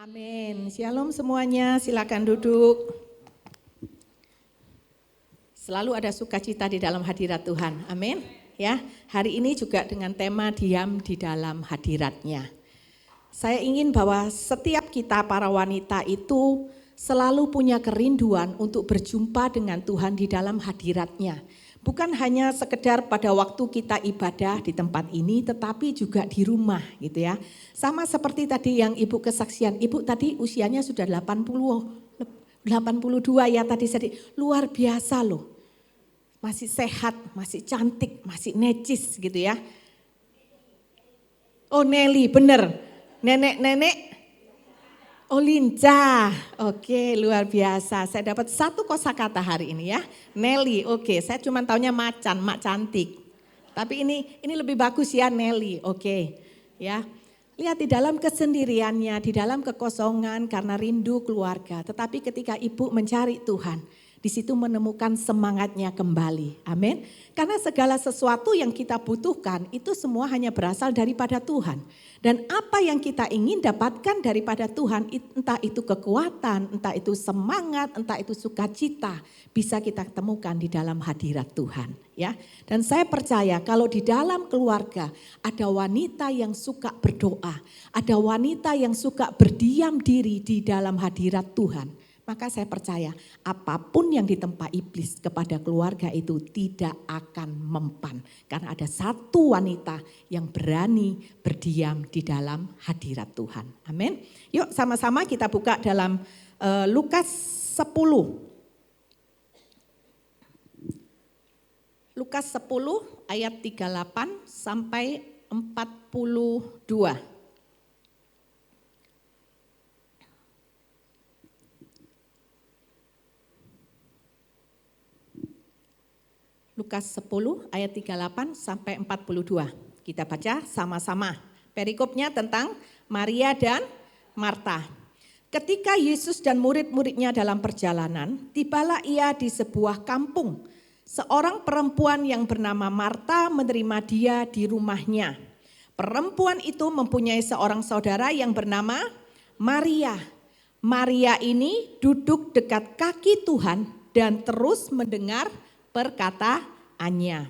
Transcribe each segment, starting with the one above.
Amin. Shalom semuanya, silakan duduk. Selalu ada sukacita di dalam hadirat Tuhan. Amin. Ya, hari ini juga dengan tema diam di dalam hadiratnya. Saya ingin bahwa setiap kita para wanita itu selalu punya kerinduan untuk berjumpa dengan Tuhan di dalam hadiratnya. Bukan hanya sekedar pada waktu kita ibadah di tempat ini, tetapi juga di rumah gitu ya. Sama seperti tadi yang Ibu kesaksian, Ibu tadi usianya sudah 82 ya tadi luar biasa loh. Masih sehat, masih cantik, masih necis gitu ya. Oh Nelly, bener. Nenek-nenek. Oh lincah, oke luar biasa. Saya dapat satu kosakata hari ini ya. Nelly, oke. Saya cuma taunya macan, mak cantik. Tapi ini lebih bagus ya Nelly, oke. Ya, lihat di dalam kesendiriannya, di dalam kekosongan karena rindu keluarga. Tetapi ketika ibu mencari Tuhan, di situ menemukan semangatnya kembali. Amin. Karena segala sesuatu yang kita butuhkan itu semua hanya berasal daripada Tuhan. Dan apa yang kita ingin dapatkan daripada Tuhan, entah itu kekuatan, entah itu semangat, entah itu sukacita, bisa kita temukan di dalam hadirat Tuhan. Ya. Dan saya percaya kalau di dalam keluarga ada wanita yang suka berdoa, ada wanita yang suka berdiam diri di dalam hadirat Tuhan, maka saya percaya apapun yang ditempa iblis kepada keluarga itu tidak akan mempan. Karena ada satu wanita yang berani berdiam di dalam hadirat Tuhan. Amin. Yuk sama-sama kita buka dalam Lukas 10. Lukas 10 ayat 38 sampai 42. Lukas 10 ayat 38 sampai 42. Kita baca sama-sama. Perikopnya tentang Maria dan Marta. Ketika Yesus dan murid-muridnya dalam perjalanan, tibalah ia di sebuah kampung. Seorang perempuan yang bernama Marta menerima dia di rumahnya. Perempuan itu mempunyai seorang saudara yang bernama Maria. Maria ini duduk dekat kaki Tuhan dan terus mendengar perkataannya.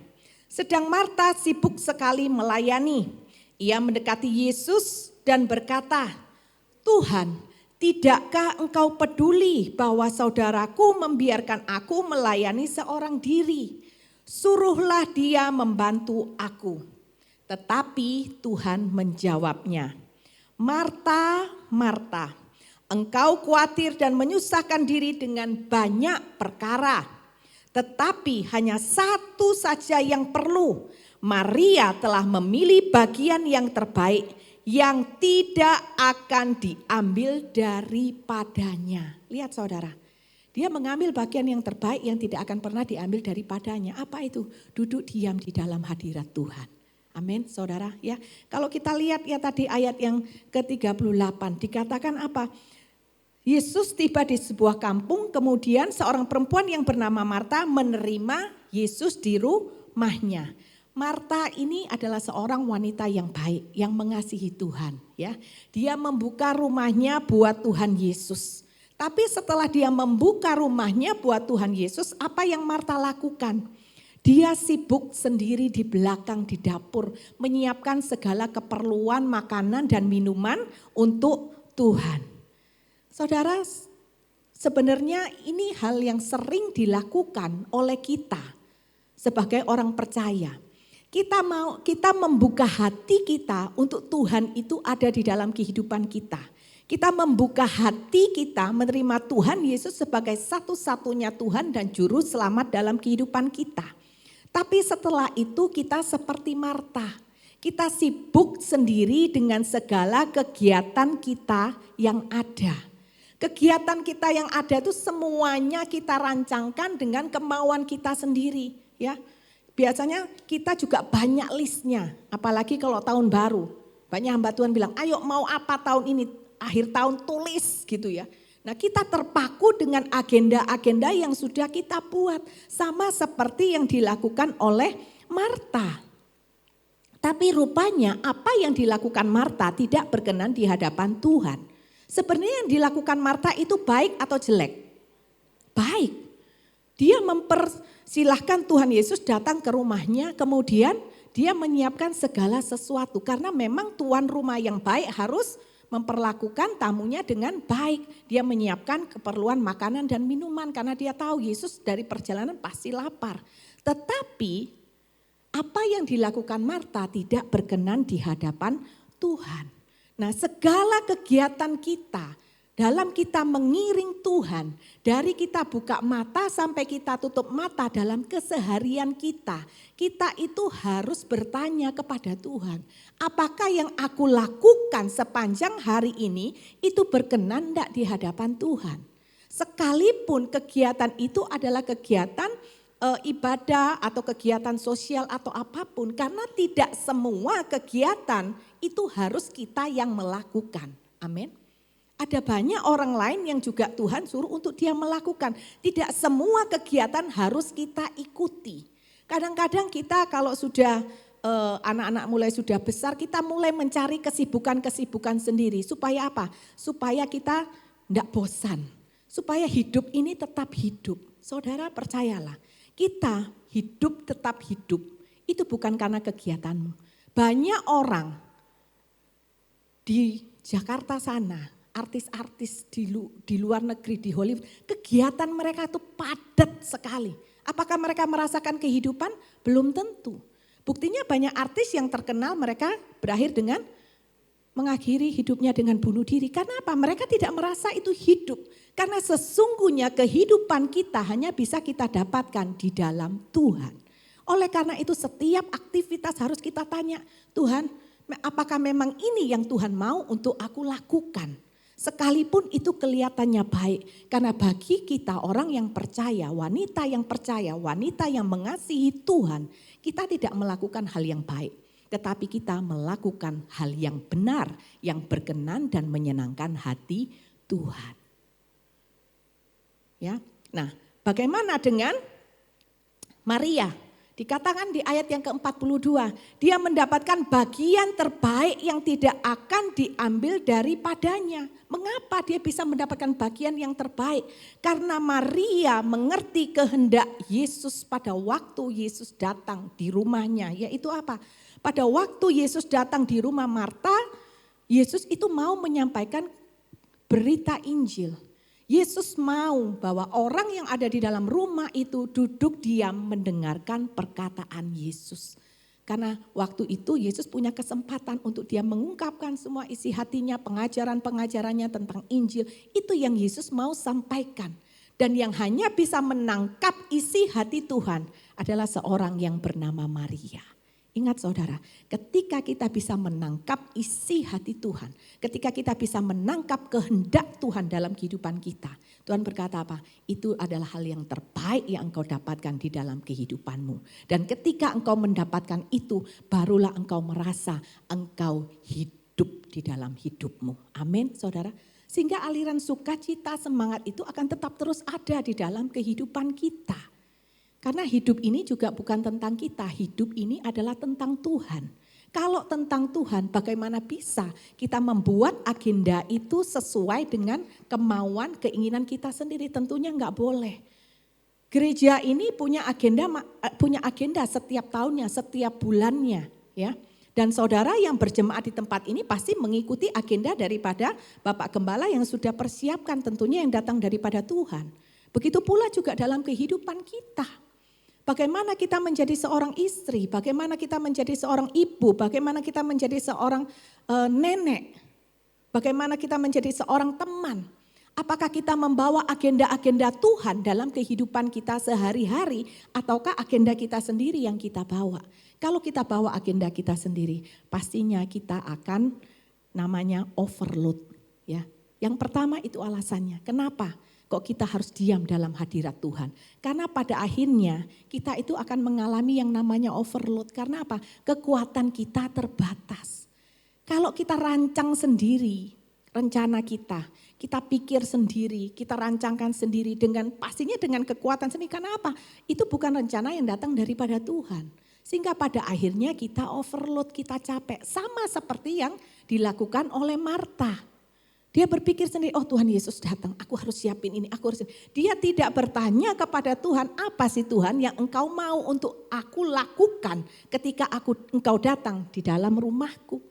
Sedang Marta sibuk sekali melayani. Ia mendekati Yesus dan berkata, "Tuhan, tidakkah engkau peduli bahwa saudaraku membiarkan aku melayani seorang diri? Suruhlah dia membantu aku." Tetapi Tuhan menjawabnya, "Marta, Marta, engkau khawatir dan menyusahkan diri dengan banyak perkara. Tetapi hanya satu saja yang perlu. Maria telah memilih bagian yang terbaik yang tidak akan diambil daripadanya." Lihat saudara, dia mengambil bagian yang terbaik yang tidak akan pernah diambil daripadanya. Apa itu? Duduk diam di dalam hadirat Tuhan. Amin saudara ya. Kalau kita lihat ya tadi ayat yang ke-38 dikatakan apa? Yesus tiba di sebuah kampung, kemudian seorang perempuan yang bernama Marta menerima Yesus di rumahnya. Marta ini adalah seorang wanita yang baik, yang mengasihi Tuhan. Ya, dia membuka rumahnya buat Tuhan Yesus. Tapi setelah dia membuka rumahnya buat Tuhan Yesus, apa yang Marta lakukan? Dia sibuk sendiri di belakang di dapur, menyiapkan segala keperluan makanan dan minuman untuk Tuhan. Saudara, sebenarnya ini hal yang sering dilakukan oleh kita sebagai orang percaya. Kita membuka hati kita untuk Tuhan itu ada di dalam kehidupan kita. Kita membuka hati kita menerima Tuhan Yesus sebagai satu-satunya Tuhan dan juru selamat dalam kehidupan kita. Tapi setelah itu kita seperti Marta. Kita sibuk sendiri dengan segala kegiatan kita yang ada. Kegiatan kita yang ada itu semuanya kita rancangkan dengan kemauan kita sendiri. Ya, biasanya kita juga banyak listnya, apalagi kalau tahun baru. Banyak hamba Tuhan bilang, "Ayo mau apa tahun ini? Akhir tahun tulis," gitu ya. Nah kita terpaku dengan agenda-agenda yang sudah kita buat. Sama seperti yang dilakukan oleh Marta. Tapi rupanya apa yang dilakukan Marta tidak berkenan di hadapan Tuhan. Sebenarnya yang dilakukan Marta itu baik atau jelek? Baik. Dia mempersilahkan Tuhan Yesus datang ke rumahnya, kemudian dia menyiapkan segala sesuatu. Karena memang tuan rumah yang baik harus memperlakukan tamunya dengan baik. Dia menyiapkan keperluan makanan dan minuman karena dia tahu Yesus dari perjalanan pasti lapar. Tetapi apa yang dilakukan Marta tidak berkenan di hadapan Tuhan. Nah, segala kegiatan kita dalam kita mengiring Tuhan, dari kita buka mata sampai kita tutup mata dalam keseharian kita itu harus bertanya kepada Tuhan, apakah yang aku lakukan sepanjang hari ini itu berkenan enggak di hadapan Tuhan? Sekalipun kegiatan itu adalah kegiatan ibadah atau kegiatan sosial atau apapun, karena tidak semua kegiatan itu harus kita yang melakukan. Amin. Ada banyak orang lain yang juga Tuhan suruh untuk dia melakukan. Tidak semua kegiatan harus kita ikuti. Kadang-kadang kita kalau sudah anak-anak mulai sudah besar, kita mulai mencari kesibukan-kesibukan sendiri. Supaya apa? Supaya kita tidak bosan. Supaya hidup ini tetap hidup. Saudara percayalah, kita hidup tetap hidup. Itu bukan karena kegiatanmu. Banyak orang di Jakarta sana, artis-artis di luar negeri, di Hollywood, kegiatan mereka itu padat sekali. Apakah mereka merasakan kehidupan? Belum tentu. Buktinya banyak artis yang terkenal mereka berakhir dengan mengakhiri hidupnya dengan bunuh diri. Karena apa? Mereka tidak merasa itu hidup. Karena sesungguhnya kehidupan kita hanya bisa kita dapatkan di dalam Tuhan. Oleh karena itu setiap aktivitas harus kita tanya, Tuhan, apakah memang ini yang Tuhan mau untuk aku lakukan? Sekalipun itu kelihatannya baik. Karena bagi kita orang yang percaya, wanita yang mengasihi Tuhan, kita tidak melakukan hal yang baik. Tetapi kita melakukan hal yang benar, yang berkenan dan menyenangkan hati Tuhan. Ya, nah, bagaimana dengan Maria? Dikatakan di ayat yang ke-42, dia mendapatkan bagian terbaik yang tidak akan diambil daripadanya. Mengapa dia bisa mendapatkan bagian yang terbaik? Karena Maria mengerti kehendak Yesus pada waktu Yesus datang di rumahnya, yaitu apa? Pada waktu Yesus datang di rumah Marta, Yesus itu mau menyampaikan berita Injil. Yesus mau bahwa orang yang ada di dalam rumah itu duduk diam mendengarkan perkataan Yesus. Karena waktu itu Yesus punya kesempatan untuk dia mengungkapkan semua isi hatinya, pengajaran-pengajarannya tentang Injil. Itu yang Yesus mau sampaikan. Dan yang hanya bisa menangkap isi hati Tuhan adalah seorang yang bernama Maria. Ingat saudara, ketika kita bisa menangkap isi hati Tuhan, ketika kita bisa menangkap kehendak Tuhan dalam kehidupan kita, Tuhan berkata apa? Itu adalah hal yang terbaik yang engkau dapatkan di dalam kehidupanmu. Dan ketika engkau mendapatkan itu, barulah engkau merasa engkau hidup di dalam hidupmu. Amin saudara. Sehingga aliran sukacita, semangat itu akan tetap terus ada di dalam kehidupan kita. Karena hidup ini juga bukan tentang kita, hidup ini adalah tentang Tuhan. Kalau tentang Tuhan, bagaimana bisa kita membuat agenda itu sesuai dengan kemauan, keinginan kita sendiri? Tentunya enggak boleh. Gereja ini punya agenda setiap tahunnya, setiap bulannya, ya. Dan saudara yang berjemaat di tempat ini pasti mengikuti agenda daripada Bapak Gembala yang sudah persiapkan, tentunya yang datang daripada Tuhan. Begitu pula juga dalam kehidupan kita. Bagaimana kita menjadi seorang istri, bagaimana kita menjadi seorang ibu, bagaimana kita menjadi seorang nenek, bagaimana kita menjadi seorang teman. Apakah kita membawa agenda-agenda Tuhan dalam kehidupan kita sehari-hari ataukah agenda kita sendiri yang kita bawa? Kalau kita bawa agenda kita sendiri, pastinya kita akan namanya overload. Ya. Yang pertama itu alasannya, kenapa? Kok kita harus diam dalam hadirat Tuhan? Karena pada akhirnya kita itu akan mengalami yang namanya overload. Karena apa? Kekuatan kita terbatas. Kalau kita rancang sendiri rencana kita pikir sendiri, kita rancangkan sendiri pastinya dengan kekuatan sendiri. Karena apa? Itu bukan rencana yang datang daripada Tuhan. Sehingga pada akhirnya kita overload, kita capek. Sama seperti yang dilakukan oleh Marta. Dia berpikir sendiri, oh Tuhan Yesus datang, aku harus siapin ini, aku harus. Dia tidak bertanya kepada Tuhan, apa sih Tuhan yang engkau mau untuk aku lakukan ketika engkau datang di dalam rumahku.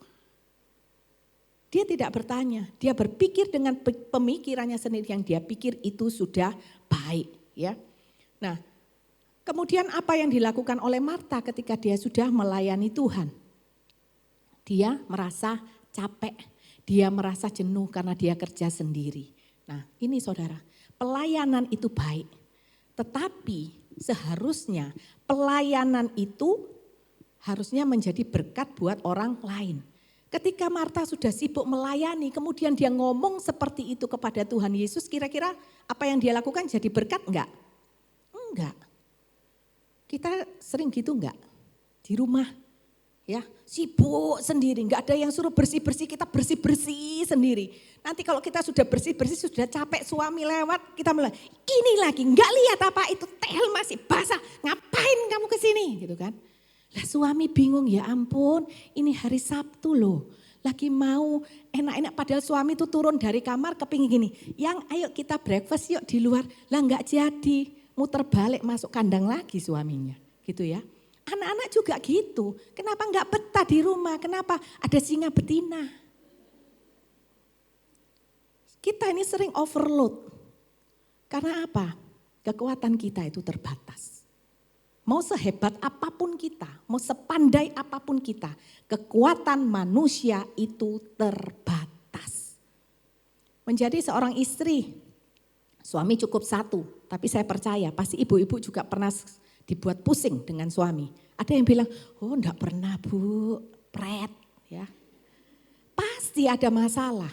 Dia tidak bertanya, dia berpikir dengan pemikirannya sendiri yang dia pikir itu sudah baik. Ya. Nah, kemudian apa yang dilakukan oleh Marta ketika dia sudah melayani Tuhan? Dia merasa capek. Dia merasa jenuh karena dia kerja sendiri. Nah ini saudara, pelayanan itu baik. Tetapi seharusnya pelayanan itu harusnya menjadi berkat buat orang lain. Ketika Marta sudah sibuk melayani, kemudian dia ngomong seperti itu kepada Tuhan Yesus, kira-kira apa yang dia lakukan jadi berkat enggak? Enggak. Kita sering gitu enggak? Di rumah. Ya, sibuk sendiri, enggak ada yang suruh bersih-bersih, kita bersih-bersih sendiri. Nanti kalau kita sudah bersih-bersih, sudah capek suami lewat, kita mulai, ini lagi, enggak lihat apa itu tel masih basah, ngapain kamu kesini gitu kan. Lah suami bingung, ya ampun ini hari Sabtu loh, lagi mau enak-enak padahal suami itu turun dari kamar kepingin gini, yang ayo kita breakfast yuk di luar, lah enggak jadi, muter balik masuk kandang lagi suaminya gitu ya. Anak-anak juga gitu, kenapa enggak betah di rumah, kenapa ada singa betina. Kita ini sering overload, karena apa? Kekuatan kita itu terbatas. Mau sehebat apapun kita, mau sepandai apapun kita, kekuatan manusia itu terbatas. Menjadi seorang istri, suami cukup satu, tapi saya percaya pasti ibu-ibu juga pernah dibuat pusing dengan suami. Ada yang bilang, oh enggak pernah bu, pret ya. Pasti ada masalah.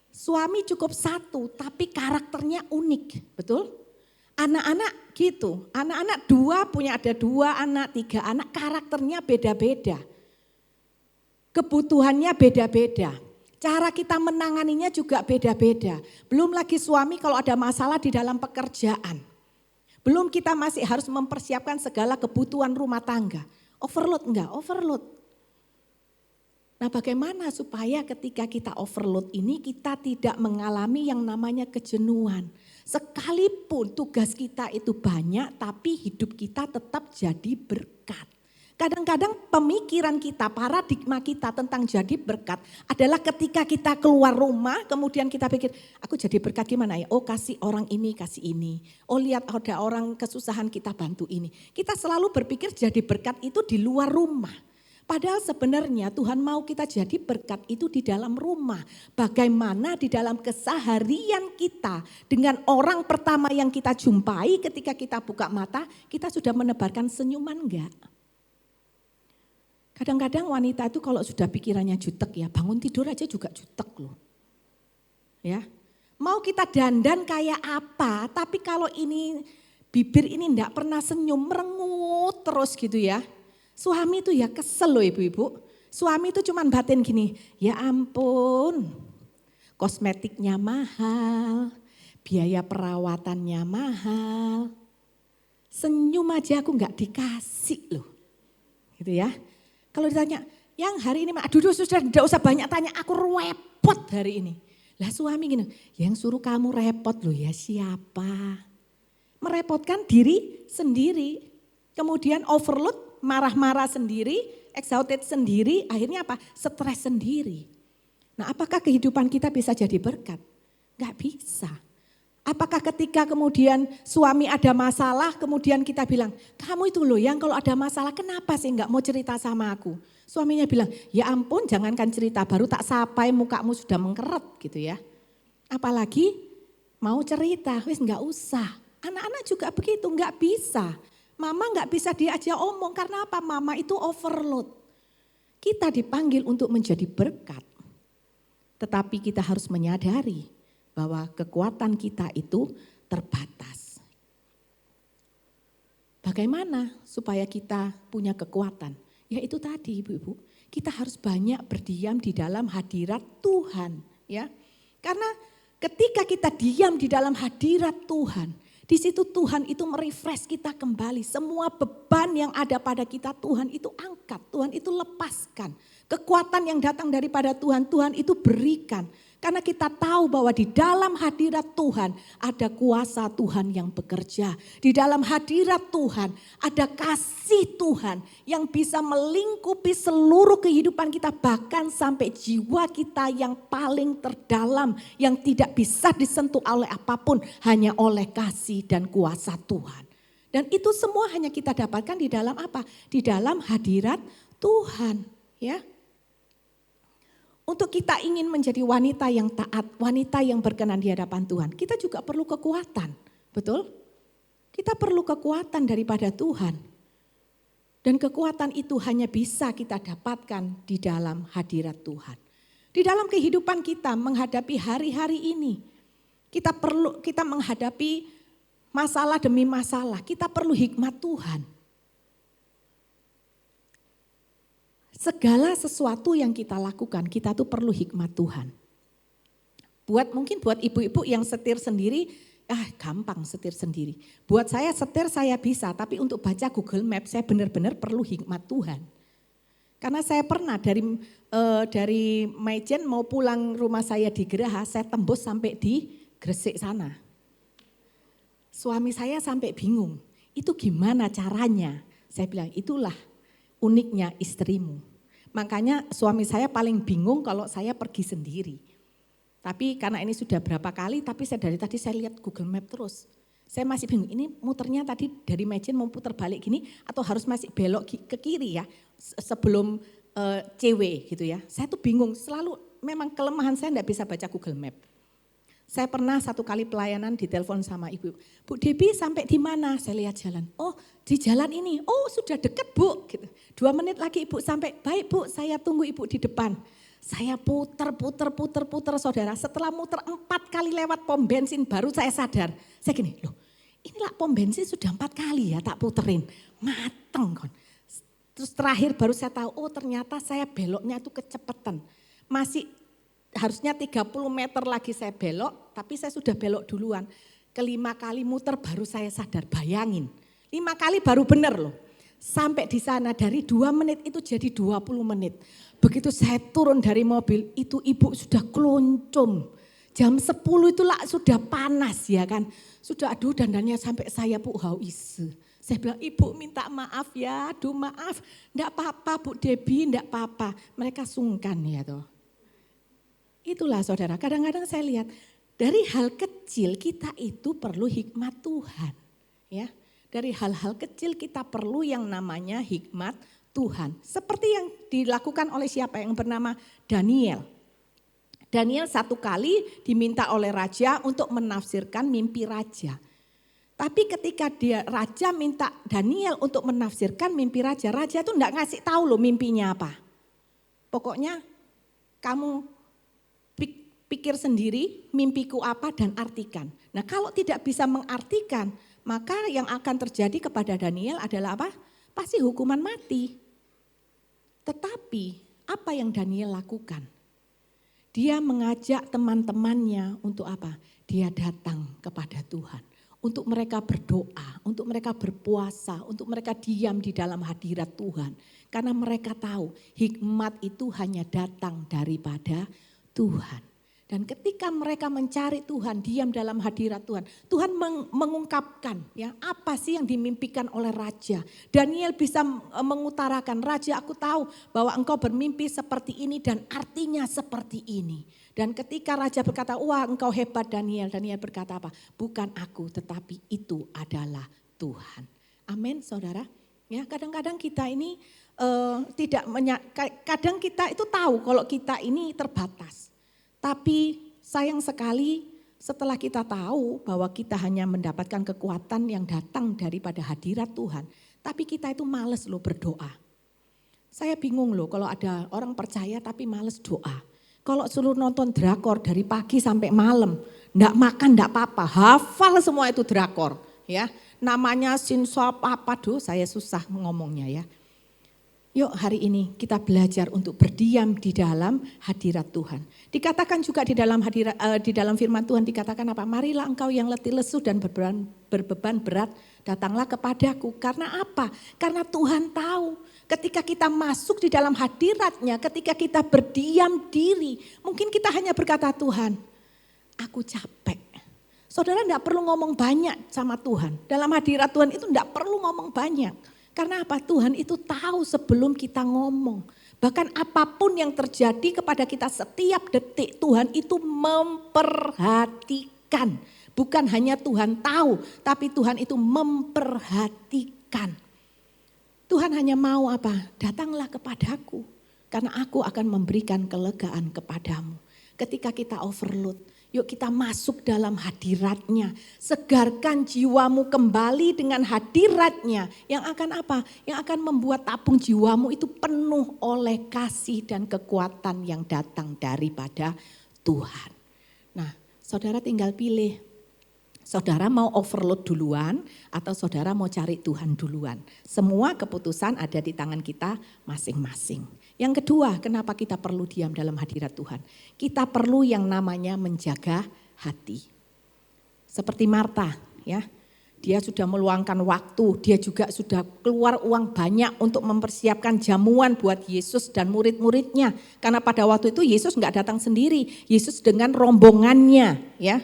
Suami cukup satu tapi karakternya unik, betul? Anak-anak gitu, anak-anak ada dua anak, 3 anak, karakternya beda-beda. Kebutuhannya beda-beda. Cara kita menanganinya juga beda-beda. Belum lagi suami kalau ada masalah di dalam pekerjaan. Belum kita masih harus mempersiapkan segala kebutuhan rumah tangga. Overload enggak? Overload. Nah bagaimana supaya ketika kita overload ini kita tidak mengalami yang namanya kejenuhan. Sekalipun tugas kita itu banyak tapi hidup kita tetap jadi berkat. Kadang-kadang pemikiran kita, paradigma kita tentang jadi berkat adalah ketika kita keluar rumah kemudian kita pikir aku jadi berkat gimana ya? Oh kasih orang ini, kasih ini. Oh lihat ada orang kesusahan kita bantu ini. Kita selalu berpikir jadi berkat itu di luar rumah. Padahal sebenarnya Tuhan mau kita jadi berkat itu di dalam rumah. Bagaimana di dalam keseharian kita dengan orang pertama yang kita jumpai ketika kita buka mata kita sudah menebarkan senyuman enggak? Kadang-kadang wanita itu kalau sudah pikirannya jutek ya, bangun tidur aja juga jutek loh. Ya. Mau kita dandan kayak apa, tapi kalau ini bibir ini enggak pernah senyum, merengut terus gitu ya. Suami itu ya kesel loh ibu-ibu. Suami itu cuman batin gini, ya ampun kosmetiknya mahal, biaya perawatannya mahal. Senyum aja aku enggak dikasih loh. Gitu ya. Kalau ditanya, yang hari ini, aduh sudah tidak usah banyak tanya, aku repot hari ini. Lah suami gini, yang suruh kamu repot loh ya siapa? Merepotkan diri sendiri, kemudian overload, marah-marah sendiri, exhausted sendiri, akhirnya apa? Stres sendiri. Nah apakah kehidupan kita bisa jadi berkat? Gak bisa. Apakah ketika kemudian suami ada masalah, kemudian kita bilang, kamu itu loh yang kalau ada masalah kenapa sih enggak mau cerita sama aku? Suaminya bilang, ya ampun jangankan cerita, baru tak sapai mukamu sudah mengkeret gitu ya. Apalagi mau cerita, wis enggak usah. Anak-anak juga begitu, enggak bisa. Mama enggak bisa diajak omong, karena apa? Mama itu overload. Kita dipanggil untuk menjadi berkat. Tetapi kita harus menyadari bahwa kekuatan kita itu terbatas. Bagaimana supaya kita punya kekuatan? Ya itu tadi ibu-ibu, kita harus banyak berdiam di dalam hadirat Tuhan. Ya, karena ketika kita diam di dalam hadirat Tuhan, di situ Tuhan itu merefresh kita kembali. Semua beban yang ada pada kita Tuhan itu angkat, Tuhan itu lepaskan. Kekuatan yang datang daripada Tuhan, Tuhan itu berikan. Karena kita tahu bahwa di dalam hadirat Tuhan ada kuasa Tuhan yang bekerja. Di dalam hadirat Tuhan ada kasih Tuhan yang bisa melingkupi seluruh kehidupan kita. Bahkan sampai jiwa kita yang paling terdalam. Yang tidak bisa disentuh oleh apapun. Hanya oleh kasih dan kuasa Tuhan. Dan itu semua hanya kita dapatkan di dalam apa? Di dalam hadirat Tuhan. Ya. Untuk kita ingin menjadi wanita yang taat, wanita yang berkenan di hadapan Tuhan, kita juga perlu kekuatan, betul? Kita perlu kekuatan daripada Tuhan. Dan kekuatan itu hanya bisa kita dapatkan di dalam hadirat Tuhan. Di dalam kehidupan kita menghadapi hari-hari ini, kita menghadapi masalah demi masalah, kita perlu hikmat Tuhan. Segala sesuatu yang kita lakukan, kita tuh perlu hikmat Tuhan. Mungkin buat ibu-ibu yang setir sendiri, gampang setir sendiri. Buat saya setir saya bisa, tapi untuk baca Google Maps saya benar-benar perlu hikmat Tuhan. Karena saya pernah dari Maijen mau pulang rumah saya di Geraha, saya tembus sampai di Gresik sana. Suami saya sampai bingung, itu gimana caranya? Saya bilang, itulah uniknya istrimu. Makanya suami saya paling bingung kalau saya pergi sendiri. Tapi karena ini sudah berapa kali, tapi dari tadi saya lihat Google Map terus. Saya masih bingung, ini muternya tadi dari Maijen mau putar balik gini atau harus masih belok ke kiri ya sebelum CW gitu ya. Saya tuh bingung, selalu memang kelemahan saya enggak bisa baca Google Map. Saya pernah satu kali pelayanan ditelepon sama ibu. Bu Debbie sampai di mana? Saya lihat jalan. Oh di jalan ini. Oh sudah dekat Bu. Gitu. 2 menit lagi ibu sampai. Baik Bu, saya tunggu ibu di depan. Saya puter saudara. Setelah muter 4 kali lewat pom bensin baru saya sadar. Saya gini, loh inilah pom bensin sudah 4 kali ya tak puterin. Mateng kon. Terus terakhir baru saya tahu, oh ternyata saya beloknya itu kecepatan. Masih harusnya 30 meter lagi saya belok, tapi saya sudah belok duluan. Ke-5 kali muter baru saya sadar, bayangin. 5 kali baru benar loh. Sampai di sana dari 2 menit itu jadi 20 menit. Begitu saya turun dari mobil, itu ibu sudah keloncom. Jam 10 itulah sudah panas ya kan. Sudah aduh dandannya sampai saya Bu haus. Saya bilang ibu minta maaf ya, aduh maaf. Enggak apa-apa Bu Debbie, enggak apa-apa. Mereka sungkan ya toh. Itulah saudara, kadang-kadang saya lihat dari hal kecil kita itu perlu hikmat Tuhan. Ya, dari hal-hal kecil kita perlu yang namanya hikmat Tuhan. Seperti yang dilakukan oleh siapa yang bernama Daniel. Daniel 1 kali diminta oleh raja untuk menafsirkan mimpi raja. Tapi ketika raja minta Daniel untuk menafsirkan mimpi raja, raja itu enggak ngasih tahu loh mimpinya apa. Pokoknya kamu pikir sendiri mimpiku apa dan artikan. Nah kalau tidak bisa mengartikan, maka yang akan terjadi kepada Daniel adalah apa? Pasti hukuman mati. Tetapi apa yang Daniel lakukan? Dia mengajak teman-temannya untuk apa? Dia datang kepada Tuhan. Untuk mereka berdoa, untuk mereka berpuasa, untuk mereka diam di dalam hadirat Tuhan. Karena mereka tahu hikmat itu hanya datang daripada Tuhan. Dan ketika mereka mencari Tuhan, diam dalam hadirat Tuhan, Tuhan mengungkapkan ya apa sih yang dimimpikan oleh raja. Daniel bisa mengutarakan, raja aku tahu bahwa engkau bermimpi seperti ini dan artinya seperti ini. Dan ketika raja berkata, wah engkau hebat Daniel, Daniel berkata apa? Bukan aku tetapi itu adalah Tuhan. Amin saudara. Ya kadang-kadang kita ini kadang kita itu tahu kalau kita ini terbatas. Tapi sayang sekali setelah kita tahu bahwa kita hanya mendapatkan kekuatan yang datang daripada hadirat Tuhan. Tapi kita itu males loh berdoa. Saya bingung loh kalau ada orang percaya tapi males doa. Kalau suruh nonton drakor dari pagi sampai malam, enggak makan enggak apa-apa, hafal semua itu drakor. Ya, namanya Sinsop apa saya susah ngomongnya ya. Yuk hari ini kita belajar untuk berdiam di dalam hadirat Tuhan. Dikatakan juga di dalam firman Tuhan dikatakan apa? Marilah engkau yang letih lesu dan berbeban berat, datanglah kepadaku. Karena apa? Karena Tuhan tahu ketika kita masuk di dalam hadiratnya, ketika kita berdiam diri, mungkin kita hanya berkata, Tuhan, aku capek. Saudara enggak perlu ngomong banyak sama Tuhan. Dalam hadirat Tuhan itu enggak perlu ngomong banyak. Karena apa? Tuhan itu tahu sebelum kita ngomong. Bahkan apapun yang terjadi kepada kita setiap detik, Tuhan itu memperhatikan. Bukan hanya Tuhan tahu, tapi Tuhan itu memperhatikan. Tuhan hanya mau apa? Datanglah kepadaku, karena aku akan memberikan kelegaan kepadamu. Ketika kita overload, yuk kita masuk dalam hadiratnya. Segarkan jiwamu kembali dengan hadiratnya. Yang akan apa? Yang akan membuat tabung jiwamu itu penuh oleh kasih dan kekuatan yang datang daripada Tuhan. Nah, saudara tinggal pilih. Saudara mau overload duluan atau saudara mau cari Tuhan duluan. Semua keputusan ada di tangan kita masing-masing. Yang kedua, kenapa kita perlu diam dalam hadirat Tuhan? Kita perlu yang namanya menjaga hati. Seperti Marta, ya. Dia sudah meluangkan waktu, dia juga sudah keluar uang banyak untuk mempersiapkan jamuan buat Yesus dan murid-muridnya. Karena pada waktu itu Yesus enggak datang sendiri, Yesus dengan rombongannya, ya.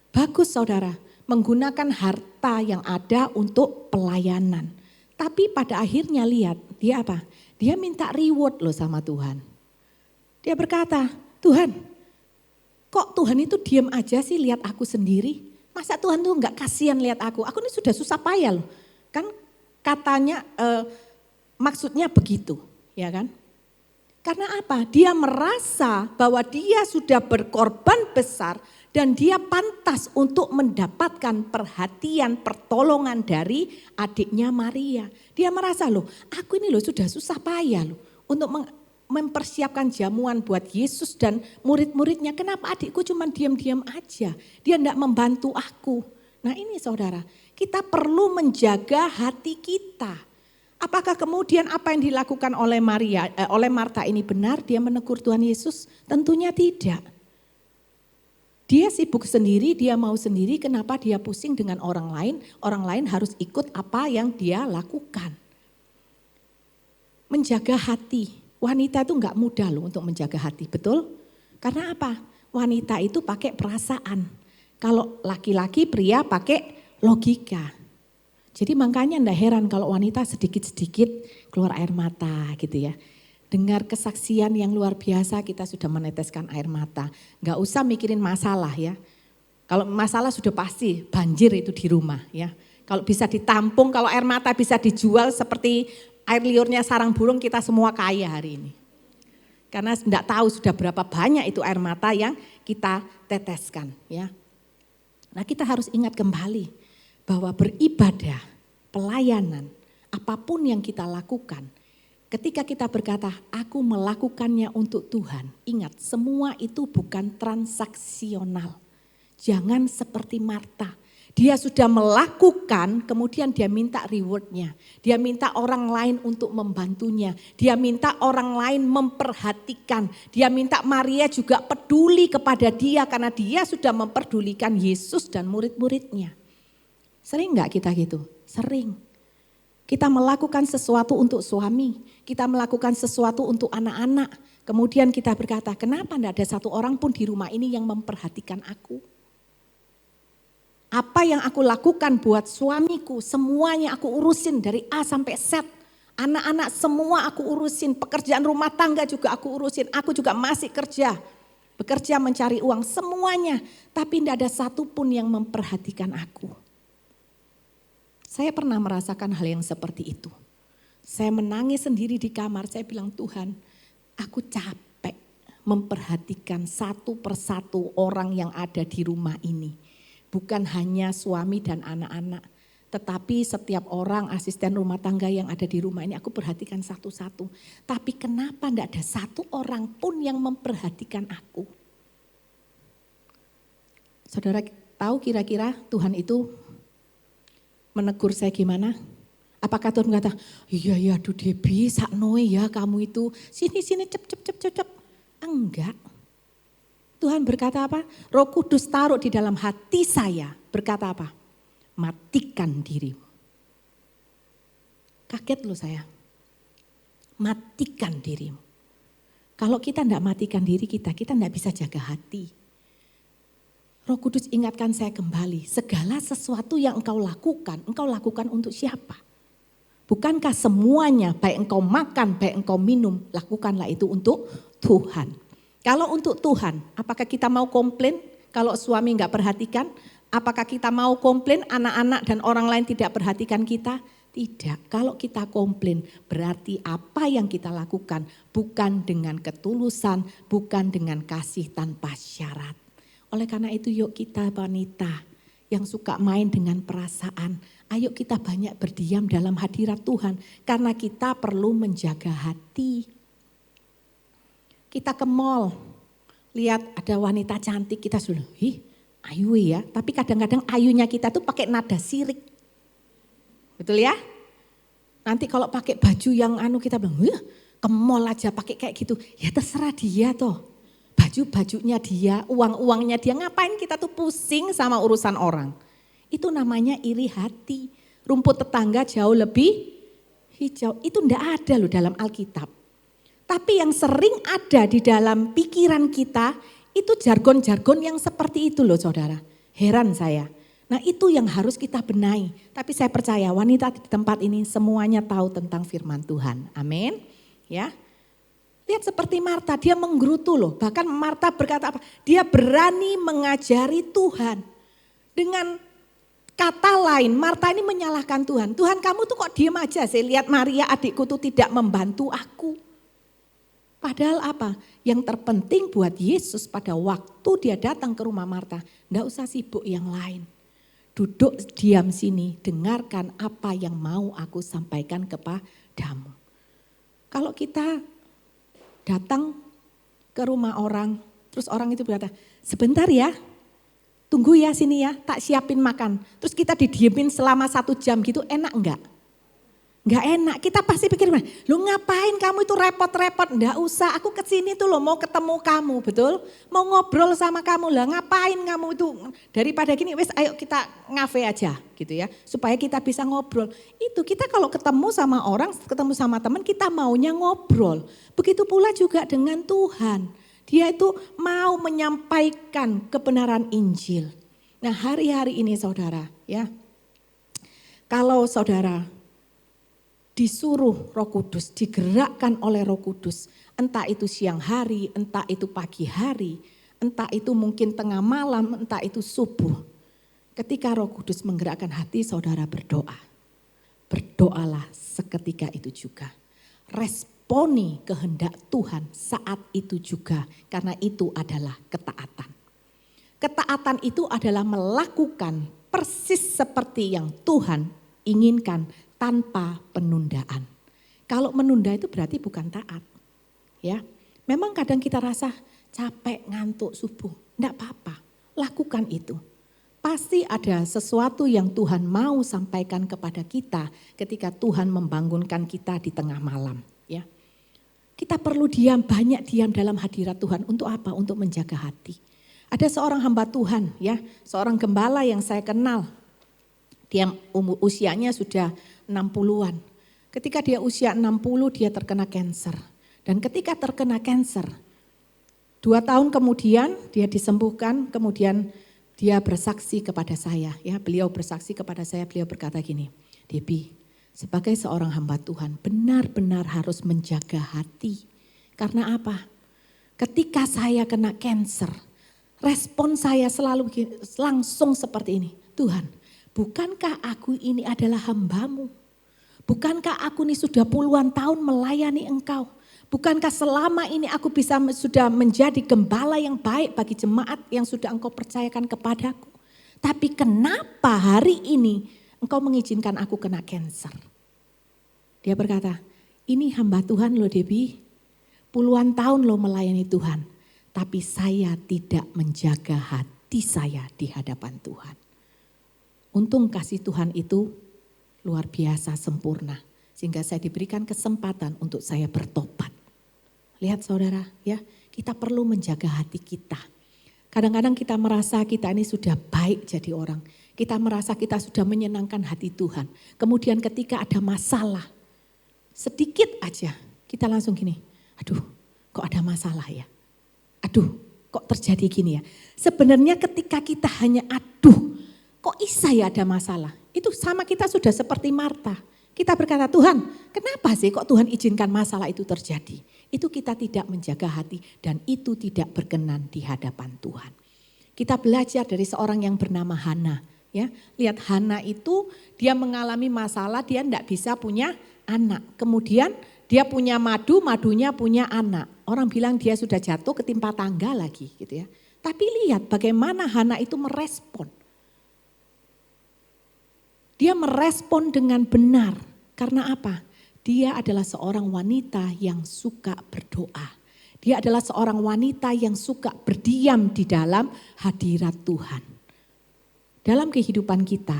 Bagus saudara, menggunakan harta yang ada untuk pelayanan. Tapi pada akhirnya lihat, dia apa? Dia minta reward loh sama Tuhan. Dia berkata, Tuhan, kok Tuhan itu diam aja sih lihat aku sendiri? Masa Tuhan tuh enggak kasihan lihat aku? Aku ini sudah susah payah loh. Kan katanya maksudnya begitu, ya kan? Karena apa? Dia merasa bahwa dia sudah berkorban besar dan dia pantas untuk mendapatkan perhatian, pertolongan dari adiknya Maria. Dia merasa loh, aku ini loh sudah susah payah loh untuk mempersiapkan jamuan buat Yesus dan murid-muridnya. Kenapa adikku cuma diam-diam aja? Dia enggak membantu aku. Nah ini saudara, kita perlu menjaga hati kita. Apakah kemudian apa yang dilakukan oleh Marta ini benar? Dia menegur Tuhan Yesus? Tentunya tidak. Dia sibuk sendiri, dia mau sendiri, kenapa dia pusing dengan orang lain? Orang lain harus ikut apa yang dia lakukan. Menjaga hati, wanita itu enggak mudah loh untuk menjaga hati, betul? Karena apa? Wanita itu pakai perasaan. Kalau laki-laki, pria pakai logika. Jadi makanya enggak heran kalau wanita sedikit-sedikit keluar air mata gitu ya. Dengar kesaksian yang luar biasa kita sudah meneteskan air mata. Enggak usah mikirin masalah ya. Kalau masalah sudah pasti banjir itu di rumah ya. Kalau bisa ditampung, kalau air mata bisa dijual seperti air liurnya sarang burung, kita semua kaya hari ini. Karena enggak tahu sudah berapa banyak itu air mata yang kita teteskan ya. Nah kita harus ingat kembali bahwa beribadah, pelayanan, apapun yang kita lakukan, ketika kita berkata, aku melakukannya untuk Tuhan. Ingat, semua itu bukan transaksional. Jangan seperti Marta. Dia sudah melakukan, kemudian dia minta rewardnya. Dia minta orang lain untuk membantunya. Dia minta orang lain memperhatikan. Dia minta Maria juga peduli kepada dia, karena dia sudah memperdulikan Yesus dan murid-muridnya. Sering enggak kita gitu? Sering. Kita melakukan sesuatu untuk suami, kita melakukan sesuatu untuk anak-anak. Kemudian kita berkata, kenapa enggak ada satu orang pun di rumah ini yang memperhatikan aku? Apa yang aku lakukan buat suamiku, semuanya aku urusin dari A sampai Z. Anak-anak semua aku urusin, pekerjaan rumah tangga juga aku urusin. Aku juga masih kerja, bekerja mencari uang semuanya. Tapi enggak ada satu pun yang memperhatikan aku. Saya pernah merasakan hal yang seperti itu. Saya menangis sendiri di kamar, saya bilang Tuhan, aku capek memperhatikan satu persatu orang yang ada di rumah ini. Bukan hanya suami dan anak-anak, tetapi setiap orang asisten rumah tangga yang ada di rumah ini aku perhatikan satu-satu. Tapi kenapa enggak ada satu orang pun yang memperhatikan aku? Saudara tahu kira-kira Tuhan itu menegur saya gimana? Apakah Tuhan berkata, iya ya aduh Debbie, saknoe ya kamu itu, sini cep. Enggak. Tuhan berkata apa? Roh Kudus taruh di dalam hati saya, berkata apa? Matikan dirimu. Kaget loh saya. Matikan dirimu. Kalau kita tidak matikan diri kita tidak bisa jaga hati. Roh Kudus ingatkan saya kembali, segala sesuatu yang engkau lakukan untuk siapa? Bukankah semuanya, baik engkau makan, baik engkau minum, lakukanlah itu untuk Tuhan. Kalau untuk Tuhan, apakah kita mau komplain kalau suami enggak perhatikan? Apakah kita mau komplain anak-anak dan orang lain tidak perhatikan kita? Tidak. Kalau kita komplain berarti apa yang kita lakukan bukan dengan ketulusan, bukan dengan kasih tanpa syarat. Oleh karena itu yuk kita wanita yang suka main dengan perasaan, ayo kita banyak berdiam dalam hadirat Tuhan karena kita perlu menjaga hati. Kita ke mall, lihat ada wanita cantik, kita sudah, ayu ya, tapi kadang-kadang ayunya kita tuh pakai nada sirik. Betul ya? Nanti kalau pakai baju yang kita bilang, ke mall aja pakai kayak gitu, ya terserah dia toh. Baju-bajunya dia, uang-uangnya dia, ngapain kita tuh pusing sama urusan orang. Itu namanya iri hati. Rumput tetangga jauh lebih hijau. Itu enggak ada loh dalam Alkitab. Tapi yang sering ada di dalam pikiran kita, itu jargon-jargon yang seperti itu loh saudara. Heran saya. Nah itu yang harus kita benahi. Tapi saya percaya wanita di tempat ini semuanya tahu tentang firman Tuhan. Amin. Ya. Lihat seperti Marta, dia menggerutu loh. Bahkan Marta berkata apa? Dia berani mengajari Tuhan. Dengan kata lain, Marta ini menyalahkan Tuhan. Tuhan kamu tuh kok diem aja, saya lihat Maria adikku tuh tidak membantu aku. Padahal apa? Yang terpenting buat Yesus pada waktu dia datang ke rumah Marta, enggak usah sibuk yang lain. Duduk diam sini, dengarkan apa yang mau aku sampaikan kepadamu. Kalau kita datang ke rumah orang, terus orang itu berkata, sebentar ya, tunggu ya sini ya, tak siapin makan. Terus kita didiemin selama 1 jam gitu, enak enggak? Enggak enak, kita pasti pikir, lu ngapain kamu itu repot-repot? Enggak usah, aku kesini tuh lo mau ketemu kamu, betul? Mau ngobrol sama kamu lah, ngapain kamu itu? Daripada gini, wes ayo kita ngafe aja gitu ya, supaya kita bisa ngobrol. Itu kita kalau ketemu sama orang, ketemu sama teman, kita maunya ngobrol. Begitu pula juga dengan Tuhan. Dia itu mau menyampaikan kebenaran Injil. Nah hari-hari ini saudara ya, kalau saudara disuruh Roh Kudus, digerakkan oleh Roh Kudus, entah itu siang hari, entah itu pagi hari, entah itu mungkin tengah malam, entah itu subuh. Ketika Roh Kudus menggerakkan hati saudara berdoa, berdoalah seketika itu juga. Responi kehendak Tuhan saat itu juga, karena itu adalah ketaatan. Ketaatan itu adalah melakukan persis seperti yang Tuhan inginkan, tanpa penundaan. Kalau menunda itu berarti bukan taat. Ya, memang kadang kita rasa capek, ngantuk subuh. Enggak apa-apa, lakukan itu. Pasti ada sesuatu yang Tuhan mau sampaikan kepada kita ketika Tuhan membangunkan kita di tengah malam. Ya, kita perlu diam, banyak diam dalam hadirat Tuhan. Untuk apa? Untuk menjaga hati. Ada seorang hamba Tuhan, ya, seorang gembala yang saya kenal. Dia usianya sudah 60-an. Ketika dia usia 60 dia terkena kanker. Dan ketika terkena kanker, 2 tahun kemudian dia disembuhkan, kemudian dia bersaksi kepada saya. Ya, beliau bersaksi kepada saya, beliau berkata gini, Debbie, sebagai seorang hamba Tuhan benar-benar harus menjaga hati. Karena apa? Ketika saya kena kanker, respon saya selalu langsung seperti ini. Tuhan, bukankah aku ini adalah hamba-Mu? Bukankah aku ini sudah puluhan tahun melayani Engkau? Bukankah selama ini aku sudah menjadi gembala yang baik bagi jemaat yang sudah Engkau percayakan kepadaku? Tapi kenapa hari ini Engkau mengizinkan aku kena kanker? Dia berkata, ini hamba Tuhan loh Debbie, puluhan tahun loh melayani Tuhan. Tapi saya tidak menjaga hati saya di hadapan Tuhan. Untung kasih Tuhan itu luar biasa sempurna. Sehingga saya diberikan kesempatan untuk saya bertobat. Lihat saudara ya, kita perlu menjaga hati kita. Kadang-kadang kita merasa kita ini sudah baik jadi orang. Kita merasa kita sudah menyenangkan hati Tuhan. Kemudian ketika ada masalah, sedikit aja kita langsung gini, aduh kok ada masalah ya. Aduh kok terjadi gini ya. Sebenarnya ketika kita hanya aduh kok bisa ya ada masalah. Itu sama kita sudah seperti Marta. Kita berkata, Tuhan kenapa sih kok Tuhan izinkan masalah itu terjadi? Itu kita tidak menjaga hati dan itu tidak berkenan di hadapan Tuhan. Kita belajar dari seorang yang bernama Hana. Ya, lihat Hana itu dia mengalami masalah, dia tidak bisa punya anak. Kemudian dia punya madu, madunya punya anak. Orang bilang dia sudah jatuh ketimpa tangga lagi gitu ya. Tapi lihat bagaimana Hana itu merespon. Dia merespon dengan benar. Karena apa? Dia adalah seorang wanita yang suka berdoa. Dia adalah seorang wanita yang suka berdiam di dalam hadirat Tuhan. Dalam kehidupan kita,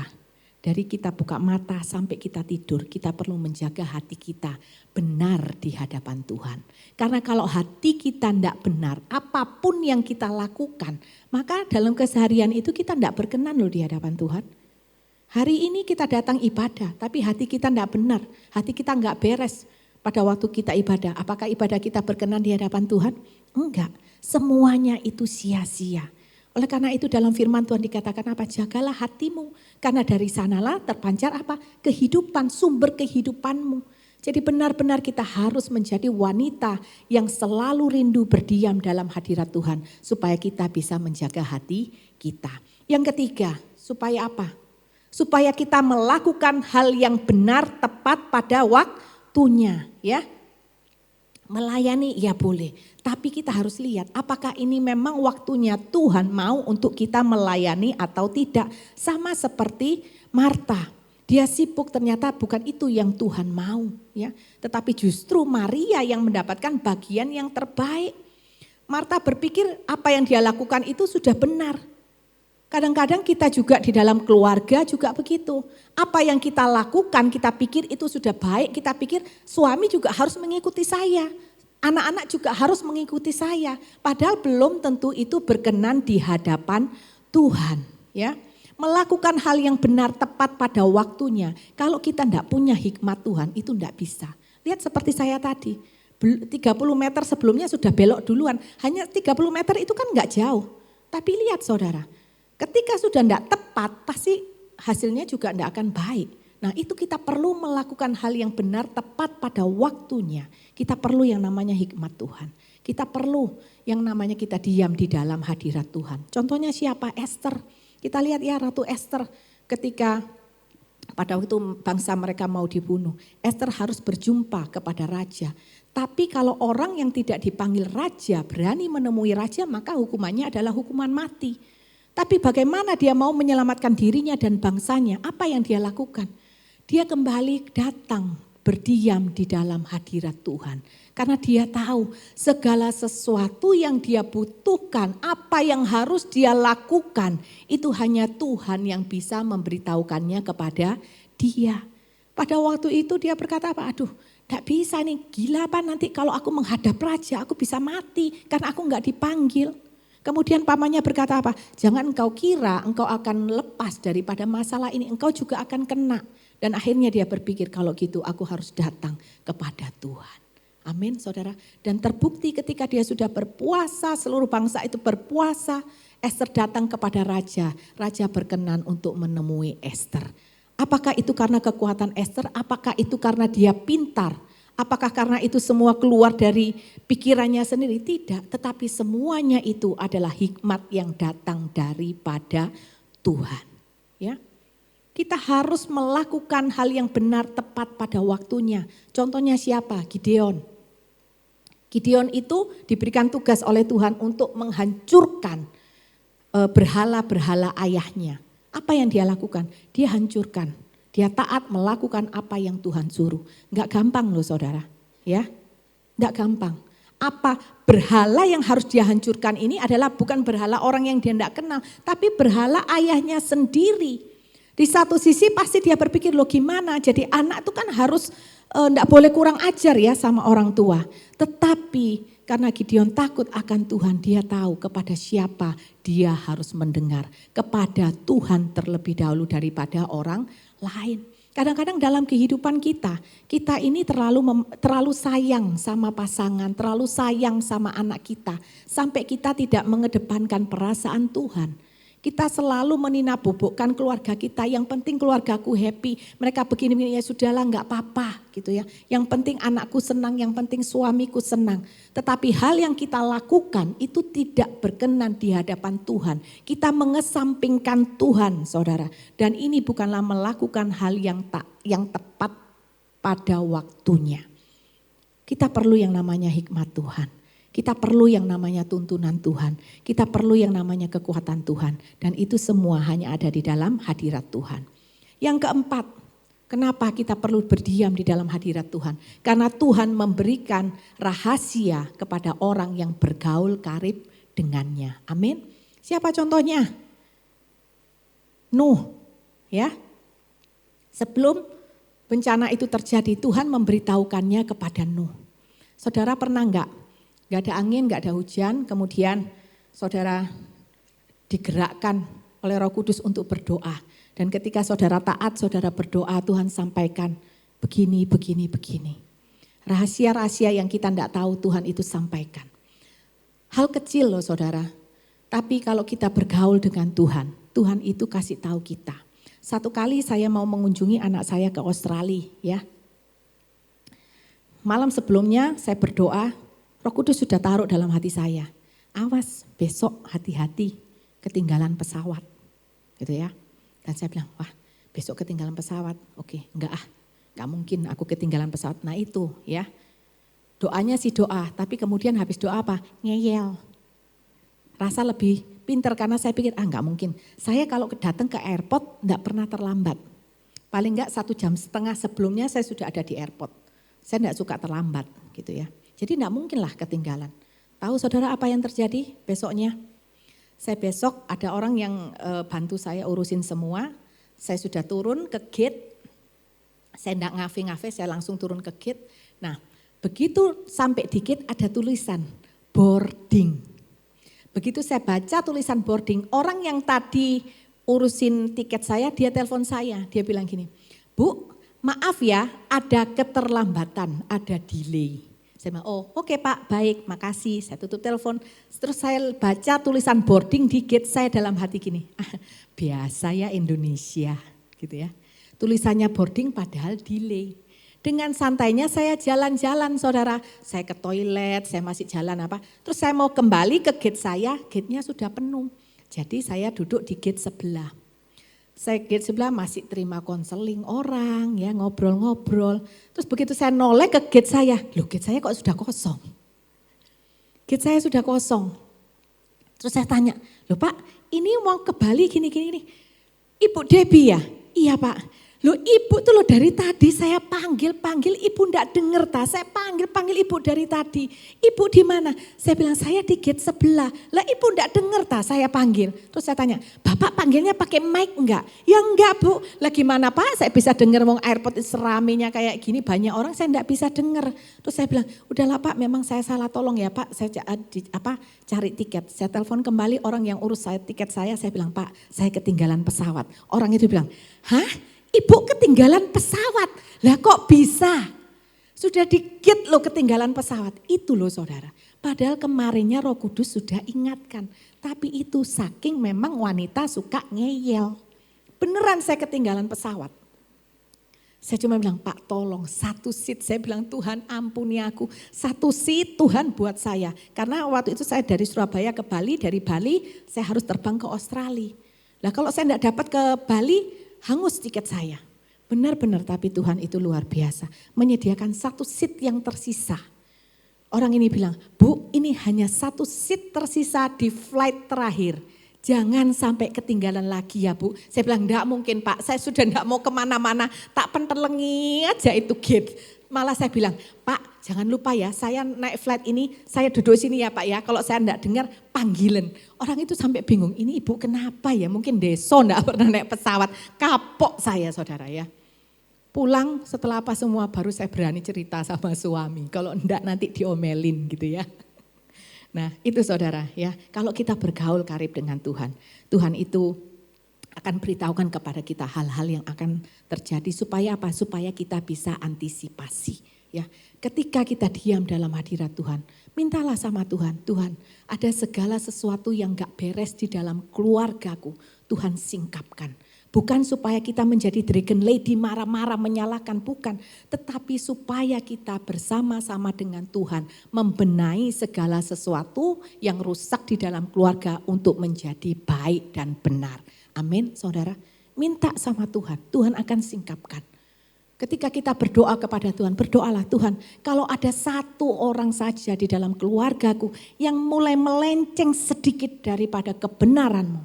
dari kita buka mata sampai kita tidur, kita perlu menjaga hati kita benar di hadapan Tuhan. Karena kalau hati kita tidak benar, apapun yang kita lakukan, maka dalam keseharian itu kita tidak berkenan loh di hadapan Tuhan. Hari ini kita datang ibadah, tapi hati kita tidak benar, hati kita enggak beres pada waktu kita ibadah. Apakah ibadah kita berkenan di hadapan Tuhan? Enggak, semuanya itu sia-sia. Oleh karena itu dalam firman Tuhan dikatakan apa? Jagalah hatimu, karena dari sanalah terpancar apa? Kehidupan, sumber kehidupanmu. Jadi benar-benar kita harus menjadi wanita yang selalu rindu berdiam dalam hadirat Tuhan, supaya kita bisa menjaga hati kita. Yang ketiga, supaya apa? Supaya kita melakukan hal yang benar tepat pada waktunya ya. Melayani ya boleh, tapi kita harus lihat apakah ini memang waktunya Tuhan mau untuk kita melayani atau tidak. Sama seperti Marta, dia sibuk ternyata bukan itu yang Tuhan mau ya. Tetapi justru Maria yang mendapatkan bagian yang terbaik. Marta berpikir apa yang dia lakukan itu sudah benar. Kadang-kadang kita juga di dalam keluarga juga begitu. Apa yang kita lakukan, kita pikir itu sudah baik, kita pikir suami juga harus mengikuti saya. Anak-anak juga harus mengikuti saya. Padahal belum tentu itu berkenan di hadapan Tuhan. Ya, melakukan hal yang benar tepat pada waktunya. Kalau kita tidak punya hikmat Tuhan, itu tidak bisa. Lihat seperti saya tadi, 30 meter sebelumnya sudah belok duluan. Hanya 30 meter itu kan enggak jauh. Tapi lihat saudara, ketika sudah tidak tepat, pasti hasilnya juga tidak akan baik. Nah itu kita perlu melakukan hal yang benar tepat pada waktunya. Kita perlu yang namanya hikmat Tuhan. Kita perlu yang namanya kita diam di dalam hadirat Tuhan. Contohnya siapa? Esther. Kita lihat ya Ratu Esther ketika pada waktu bangsa mereka mau dibunuh. Esther harus berjumpa kepada raja. Tapi kalau orang yang tidak dipanggil raja berani menemui raja, maka hukumannya adalah hukuman mati. Tapi bagaimana dia mau menyelamatkan dirinya dan bangsanya? Apa yang dia lakukan? Dia kembali datang berdiam di dalam hadirat Tuhan. Karena dia tahu segala sesuatu yang dia butuhkan, apa yang harus dia lakukan, itu hanya Tuhan yang bisa memberitahukannya kepada dia. Pada waktu itu dia berkata apa? Aduh, gak bisa nih, gila apa nanti kalau aku menghadap raja, aku bisa mati karena aku gak dipanggil. Kemudian pamannya berkata apa? Jangan engkau kira engkau akan lepas daripada masalah ini, engkau juga akan kena. Dan akhirnya dia berpikir kalau gitu aku harus datang kepada Tuhan. Amin saudara. Dan terbukti ketika dia sudah berpuasa, seluruh bangsa itu berpuasa, Esther datang kepada raja. Raja berkenan untuk menemui Esther. Apakah itu karena kekuatan Esther? Apakah itu karena dia pintar? Apakah karena itu semua keluar dari pikirannya sendiri? Tidak, tetapi semuanya itu adalah hikmat yang datang daripada Tuhan. Ya, kita harus melakukan hal yang benar tepat pada waktunya. Contohnya siapa? Gideon. Gideon itu diberikan tugas oleh Tuhan untuk menghancurkan berhala-berhala ayahnya. Apa yang dia lakukan? Dia hancurkan. Dia taat melakukan apa yang Tuhan suruh. Enggak gampang loh saudara. Ya, enggak gampang. Apa berhala yang harus dia hancurkan ini adalah bukan berhala orang yang dia enggak kenal. Tapi berhala ayahnya sendiri. Di satu sisi pasti dia berpikir, loh gimana, jadi anak itu kan harus enggak boleh kurang ajar ya sama orang tua. Tetapi karena Gideon takut akan Tuhan, dia tahu kepada siapa dia harus mendengar. Kepada Tuhan terlebih dahulu daripada orang lain. Kadang-kadang dalam kehidupan kita ini terlalu sayang sama pasangan, terlalu sayang sama anak kita. Sampai kita tidak mengedepankan perasaan Tuhan. Kita selalu meninabobokkan keluarga kita, yang penting keluargaku happy. Mereka begini-begini, ya sudahlah enggak apa-apa gitu ya. Yang penting anakku senang, yang penting suamiku senang. Tetapi hal yang kita lakukan itu tidak berkenan di hadapan Tuhan. Kita mengesampingkan Tuhan, saudara. Dan ini bukanlah melakukan hal yang tepat pada waktunya. Kita perlu yang namanya hikmat Tuhan. Kita perlu yang namanya tuntunan Tuhan. Kita perlu yang namanya kekuatan Tuhan. Dan itu semua hanya ada di dalam hadirat Tuhan. Yang keempat, kenapa kita perlu berdiam di dalam hadirat Tuhan? Karena Tuhan memberikan rahasia kepada orang yang bergaul karib dengannya. Amin. Siapa contohnya? Nuh. Ya. Sebelum bencana itu terjadi, Tuhan memberitahukannya kepada Nuh. Saudara pernah enggak? Gak ada angin, gak ada hujan, kemudian saudara digerakkan oleh Roh Kudus untuk berdoa. Dan ketika saudara taat, saudara berdoa, Tuhan sampaikan begini, begini, begini. Rahasia-rahasia yang kita tidak tahu Tuhan itu sampaikan. Hal kecil loh saudara, tapi kalau kita bergaul dengan Tuhan, Tuhan itu kasih tahu kita. Satu kali saya mau mengunjungi anak saya ke Australia ya. Malam sebelumnya saya berdoa, Roh Kudus sudah taruh dalam hati saya, awas besok hati-hati ketinggalan pesawat, gitu ya. Dan saya bilang, wah besok ketinggalan pesawat, oke enggak mungkin aku ketinggalan pesawat. Nah itu ya, doanya sih doa, tapi kemudian habis doa apa? Ngeyel. Rasa lebih pinter karena saya pikir, enggak mungkin. Saya kalau datang ke airport enggak pernah terlambat. Paling enggak 1,5 jam sebelumnya saya sudah ada di airport. Saya enggak suka terlambat gitu ya. Jadi enggak mungkin lah ketinggalan. Tahu saudara apa yang terjadi besoknya? Saya besok ada orang yang bantu saya urusin semua. Saya sudah turun ke gate. Saya enggak ngafe-ngafe, saya langsung turun ke gate. Nah begitu sampai di gate ada tulisan boarding. Begitu saya baca tulisan boarding, orang yang tadi urusin tiket saya, dia telepon saya. Dia bilang gini, Bu maaf ya ada keterlambatan, ada delay. Saya bilang, oh oke Pak, baik, makasih. Saya tutup telepon. Terus saya baca tulisan boarding di gate, saya dalam hati gini, biasa ya Indonesia gitu ya. Tulisannya boarding padahal delay. Dengan santainya saya jalan-jalan saudara. Saya ke toilet, saya masih jalan apa. Terus saya mau kembali ke gate saya, gate-nya sudah penuh. Jadi saya duduk di gate sebelah. Saya gate sebelah masih terima konseling orang ya, ngobrol-ngobrol. Terus begitu saya noleh ke gate saya, loh gate saya kok sudah kosong. Gate saya sudah kosong. Terus saya tanya, loh Pak ini mau ke Bali gini-gini. Ibu Debbie ya? Iya Pak. Loh ibu tuh loh dari tadi saya panggil ibu enggak dengar ta. Saya panggil ibu dari tadi. Ibu di mana? Saya bilang saya di gate sebelah. Lah ibu enggak dengar ta saya panggil. Terus saya tanya, Bapak panggilnya pakai mic enggak? Ya enggak Bu. Lah gimana Pak? Saya bisa dengar wong airport seramenya kayak gini banyak orang saya enggak bisa dengar. Terus saya bilang, udahlah Pak memang saya salah tolong ya Pak. Saya cari tiket. Saya telepon kembali orang yang urus tiket saya bilang, Pak saya ketinggalan pesawat. Orang itu bilang, hah? Ibu ketinggalan pesawat, lah kok bisa? Sudah dikit loh ketinggalan pesawat, itu loh saudara. Padahal kemarinnya Roh Kudus sudah ingatkan, tapi itu saking memang wanita suka ngeyel. Beneran saya ketinggalan pesawat. Saya cuma bilang, Pak tolong satu seat, saya bilang Tuhan ampuni aku. Satu seat Tuhan buat saya. Karena waktu itu saya dari Surabaya ke Bali, dari Bali saya harus terbang ke Australia. Lah kalau saya enggak dapat ke Bali, hangus tiket saya. Benar-benar tapi Tuhan itu luar biasa. Menyediakan satu seat yang tersisa. Orang ini bilang, Bu ini hanya satu seat tersisa di flight terakhir. Jangan sampai ketinggalan lagi ya Bu. Saya bilang enggak mungkin Pak, saya sudah enggak mau kemana-mana. Tak pentelengi aja itu gate. Malah saya bilang, Pak jangan lupa ya saya naik flight ini, saya duduk sini ya Pak ya. Kalau saya enggak dengar, panggilan. Orang itu sampai bingung, ini ibu kenapa ya? Mungkin deso enggak pernah naik pesawat. Kapok saya saudara ya. Pulang setelah apa semua baru saya berani cerita sama suami. Kalau enggak nanti diomelin gitu ya. Nah itu saudara ya. Kalau kita bergaul karib dengan Tuhan. Tuhan itu akan beritahukan kepada kita hal-hal yang akan terjadi. Supaya apa? Supaya kita bisa antisipasi. Ya, ketika kita diam dalam hadirat Tuhan, mintalah sama Tuhan, Tuhan ada segala sesuatu yang gak beres di dalam keluargaku, Tuhan singkapkan. Bukan supaya kita menjadi dragon lady marah-marah menyalahkan, bukan. Tetapi supaya kita bersama-sama dengan Tuhan membenahi segala sesuatu yang rusak di dalam keluarga untuk menjadi baik dan benar. Amin saudara, minta sama Tuhan, Tuhan akan singkapkan. Ketika kita berdoa kepada Tuhan, berdoalah Tuhan, kalau ada satu orang saja di dalam keluargaku yang mulai melenceng sedikit daripada kebenaran-Mu,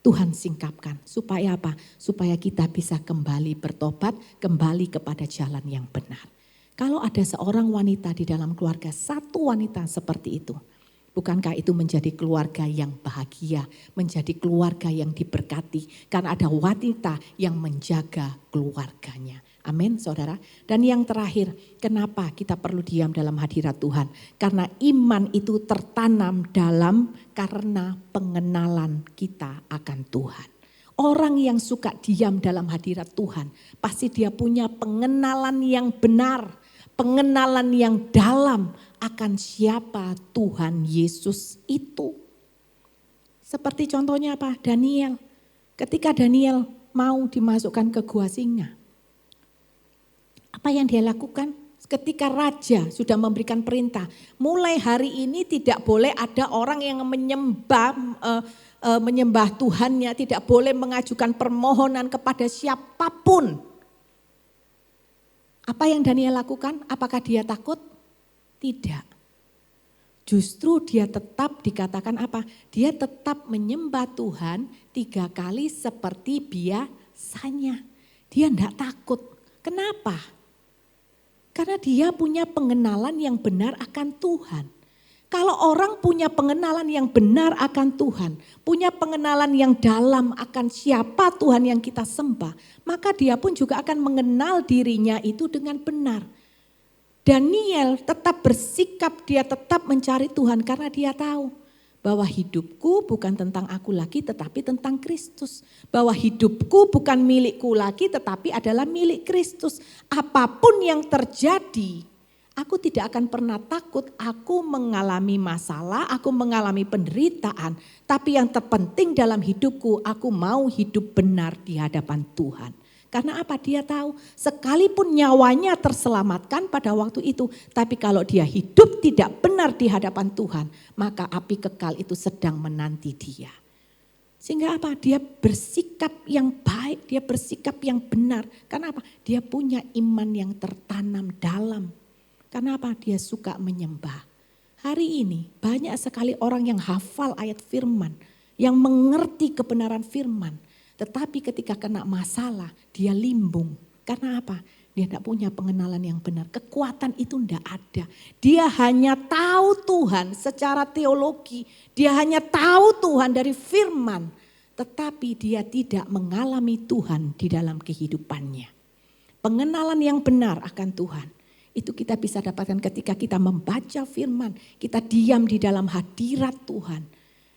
Tuhan singkapkan. Supaya apa? Supaya kita bisa kembali bertobat, kembali kepada jalan yang benar. Kalau ada seorang wanita di dalam keluarga, satu wanita seperti itu, bukankah itu menjadi keluarga yang bahagia, menjadi keluarga yang diberkati, karena ada wanita yang menjaga keluarganya. Amin saudara. Dan yang terakhir, kenapa kita perlu diam dalam hadirat Tuhan? Karena iman itu tertanam karena pengenalan kita akan Tuhan. Orang yang suka diam dalam hadirat Tuhan, pasti dia punya pengenalan yang benar, pengenalan yang dalam akan siapa Tuhan Yesus itu. Seperti contohnya apa? Daniel. Ketika Daniel mau dimasukkan ke gua singa, apa yang dia lakukan? Ketika raja sudah memberikan perintah, mulai hari ini tidak boleh ada orang yang menyembah Tuhannya, tidak boleh mengajukan permohonan kepada siapapun. Apa yang Daniel lakukan? Apakah dia takut? Tidak. Justru dia tetap dikatakan apa? Dia tetap menyembah Tuhan 3 kali seperti biasanya. Dia tidak takut. Kenapa? Karena dia punya pengenalan yang benar akan Tuhan. Kalau orang punya pengenalan yang benar akan Tuhan, punya pengenalan yang dalam akan siapa Tuhan yang kita sembah, maka dia pun juga akan mengenal dirinya itu dengan benar. Daniel tetap bersikap, dia tetap mencari Tuhan karena dia tahu bahwa hidupku bukan tentang aku lagi tetapi tentang Kristus. Bahwa hidupku bukan milikku lagi tetapi adalah milik Kristus. Apapun yang terjadi, aku tidak akan pernah takut. Aku mengalami masalah, aku mengalami penderitaan. Tapi yang terpenting dalam hidupku, aku mau hidup benar di hadapan Tuhan. Karena apa? Dia tahu sekalipun nyawanya terselamatkan pada waktu itu. Tapi kalau dia hidup tidak benar di hadapan Tuhan, maka api kekal itu sedang menanti dia. Sehingga apa? Dia bersikap yang baik, dia bersikap yang benar. Karena apa? Dia punya iman yang tertanam dalam. Karena apa? Dia suka menyembah. Hari ini banyak sekali orang yang hafal ayat firman, yang mengerti kebenaran firman. Tetapi ketika kena masalah, dia limbung. Karena apa? Dia tidak punya pengenalan yang benar. Kekuatan itu tidak ada. Dia hanya tahu Tuhan secara teologi. Dia hanya tahu Tuhan dari firman. Tetapi dia tidak mengalami Tuhan di dalam kehidupannya. Pengenalan yang benar akan Tuhan. Itu kita bisa dapatkan ketika kita membaca firman. Kita diam di dalam hadirat Tuhan.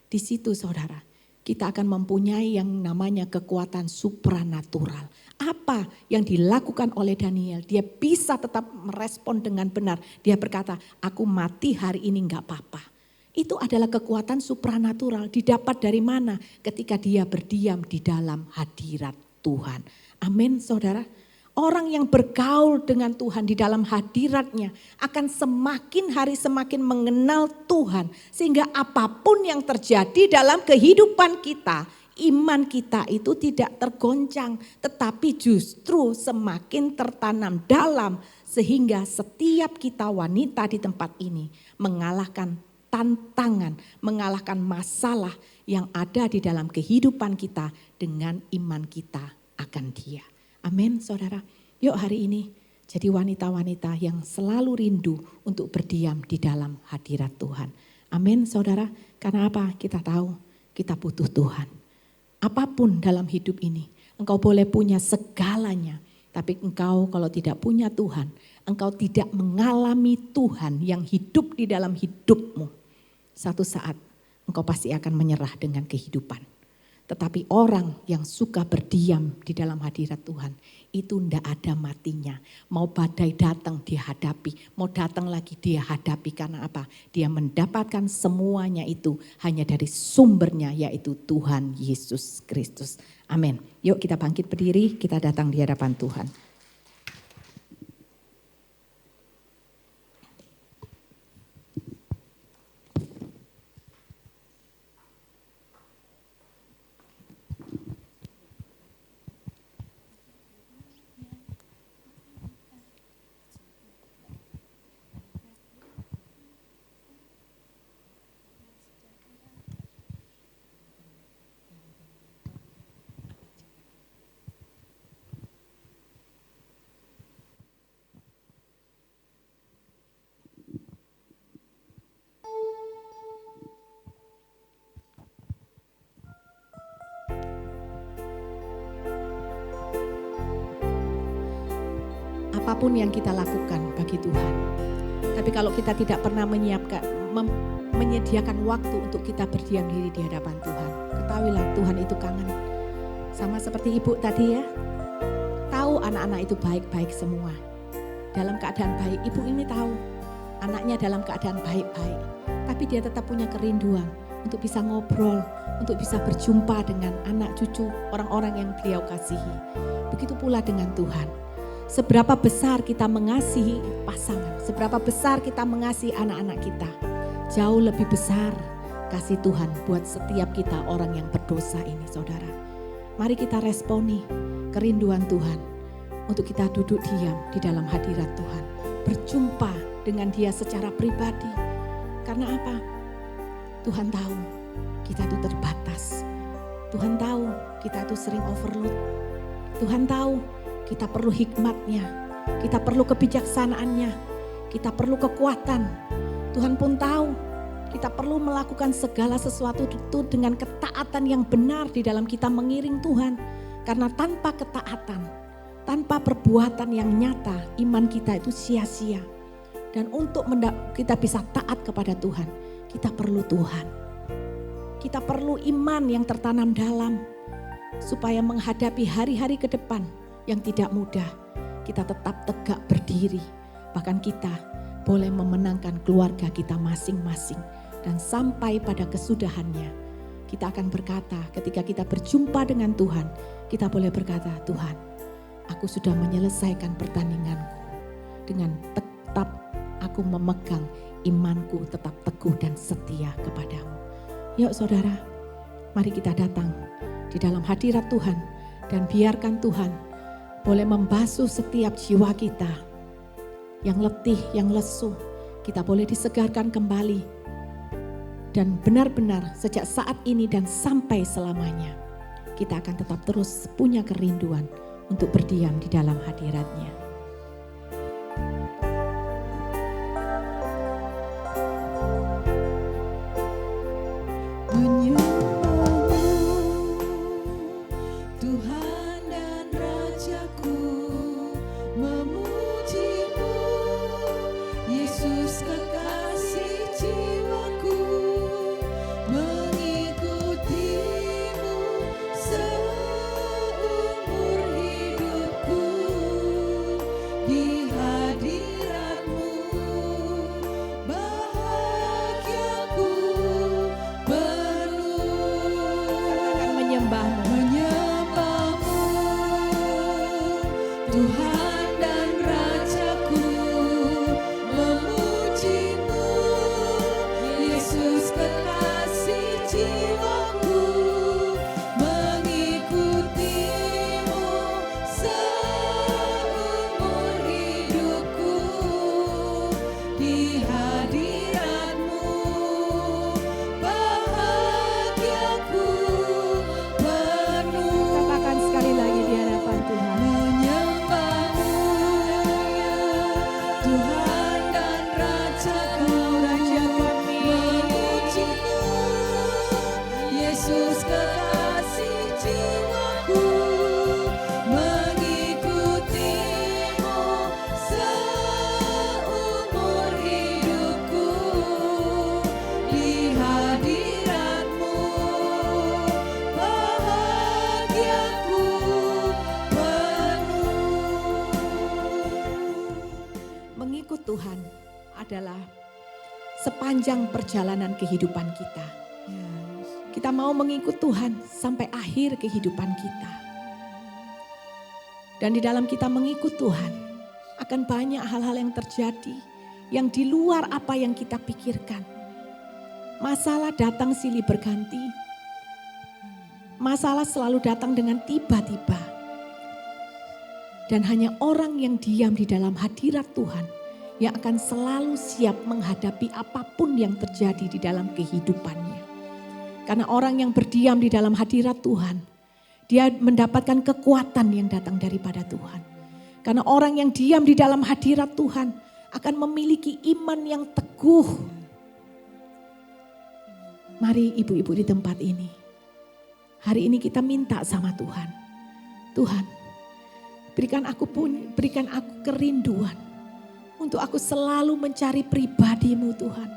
Di situ saudara, kita akan mempunyai yang namanya kekuatan supranatural. Apa yang dilakukan oleh Daniel? Dia bisa tetap merespon dengan benar. Dia berkata, aku mati hari ini enggak apa-apa. Itu adalah kekuatan supranatural. Didapat dari mana? Ketika dia berdiam di dalam hadirat Tuhan. Amin saudara. Orang yang bergaul dengan Tuhan di dalam hadiratnya akan semakin hari semakin mengenal Tuhan. Sehingga apapun yang terjadi dalam kehidupan kita, iman kita itu tidak tergoncang. Tetapi justru semakin tertanam dalam. Sehingga setiap kita wanita di tempat ini mengalahkan tantangan, mengalahkan masalah yang ada di dalam kehidupan kita dengan iman kita akan Dia. Amin saudara. Yuk hari ini jadi wanita-wanita yang selalu rindu untuk berdiam di dalam hadirat Tuhan. Amin saudara. Karena apa? Kita tahu kita butuh Tuhan. Apapun dalam hidup ini, engkau boleh punya segalanya. Tapi engkau kalau tidak punya Tuhan, engkau tidak mengalami Tuhan yang hidup di dalam hidupmu. Satu saat engkau pasti akan menyerah dengan kehidupan. Tetapi orang yang suka berdiam di dalam hadirat Tuhan, itu tidak ada matinya. Mau badai datang dia hadapi, mau datang lagi dia hadapi. Karena apa? Dia mendapatkan semuanya itu hanya dari sumbernya, yaitu Tuhan Yesus Kristus. Amin. Yuk kita bangkit berdiri, kita datang di hadapan Tuhan. Apapun yang kita lakukan bagi Tuhan. Tapi kalau kita tidak pernah menyediakan waktu untuk kita berdiam diri di hadapan Tuhan. Ketahuilah Tuhan itu kangen. Sama seperti ibu tadi ya. Tahu anak-anak itu baik-baik semua. Dalam keadaan baik. Ibu ini tahu anaknya dalam keadaan baik-baik. Tapi dia tetap punya kerinduan untuk bisa ngobrol. Untuk bisa berjumpa dengan anak cucu orang-orang yang beliau kasihi. Begitu pula dengan Tuhan. Seberapa besar kita mengasihi pasangan, seberapa besar kita mengasihi anak-anak kita. Jauh lebih besar kasih Tuhan buat setiap kita orang yang berdosa ini saudara. Mari kita responi kerinduan Tuhan untuk kita duduk diam di dalam hadirat Tuhan. Berjumpa dengan Dia secara pribadi. Karena apa? Tuhan tahu kita itu terbatas. Tuhan tahu kita itu sering overload. Tuhan tahu kita perlu hikmatnya, kita perlu kebijaksanaannya, kita perlu kekuatan. Tuhan pun tahu kita perlu melakukan segala sesuatu itu dengan ketaatan yang benar di dalam kita mengiring Tuhan. Karena tanpa ketaatan, tanpa perbuatan yang nyata, iman kita itu sia-sia. Dan untuk kita bisa taat kepada Tuhan, kita perlu Tuhan. Kita perlu iman yang tertanam dalam, supaya menghadapi hari-hari ke depan yang tidak mudah, kita tetap tegak berdiri. Bahkan kita boleh memenangkan keluarga kita masing-masing. Dan sampai pada kesudahannya, kita akan berkata ketika kita berjumpa dengan Tuhan, kita boleh berkata, Tuhan, aku sudah menyelesaikan pertandinganku. Dengan tetap aku memegang imanku tetap teguh dan setia kepadamu. Yuk saudara, mari kita datang di dalam hadirat Tuhan. Dan biarkan Tuhan boleh membasuh setiap jiwa kita yang letih, yang lesu. Kita boleh disegarkan kembali. Dan benar-benar sejak saat ini dan sampai selamanya, kita akan tetap terus punya kerinduan untuk berdiam di dalam hadirat-Nya. adalah sepanjang perjalanan kehidupan kita. Kita mau mengikut Tuhan sampai akhir kehidupan kita. Dan di dalam kita mengikut Tuhan, akan banyak hal-hal yang terjadi yang di luar apa yang kita pikirkan. Masalah datang silih berganti. Masalah selalu datang dengan tiba-tiba. Dan hanya orang yang diam di dalam hadirat Tuhan yang akan selalu siap menghadapi apapun yang terjadi di dalam kehidupannya. Karena orang yang berdiam di dalam hadirat Tuhan, dia mendapatkan kekuatan yang datang daripada Tuhan. Karena orang yang diam di dalam hadirat Tuhan akan memiliki iman yang teguh. Mari ibu-ibu di tempat ini, hari ini kita minta sama Tuhan. Tuhan, berikan aku kerinduan untuk aku selalu mencari pribadi-Mu Tuhan.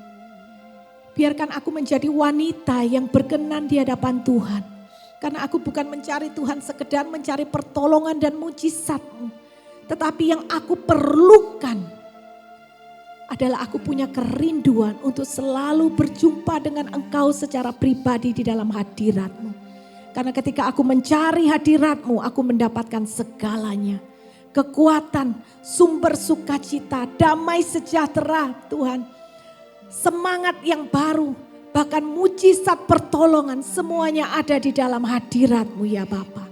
Biarkan aku menjadi wanita yang berkenan di hadapan Tuhan. Karena aku bukan mencari Tuhan sekedar mencari pertolongan dan mujizat-Mu. Tetapi yang aku perlukan adalah aku punya kerinduan untuk selalu berjumpa dengan Engkau secara pribadi di dalam hadirat-Mu. Karena ketika aku mencari hadirat-Mu, aku mendapatkan segalanya. Kekuatan, sumber sukacita, damai sejahtera Tuhan. Semangat yang baru, bahkan mujizat pertolongan semuanya ada di dalam hadirat-Mu ya Bapa.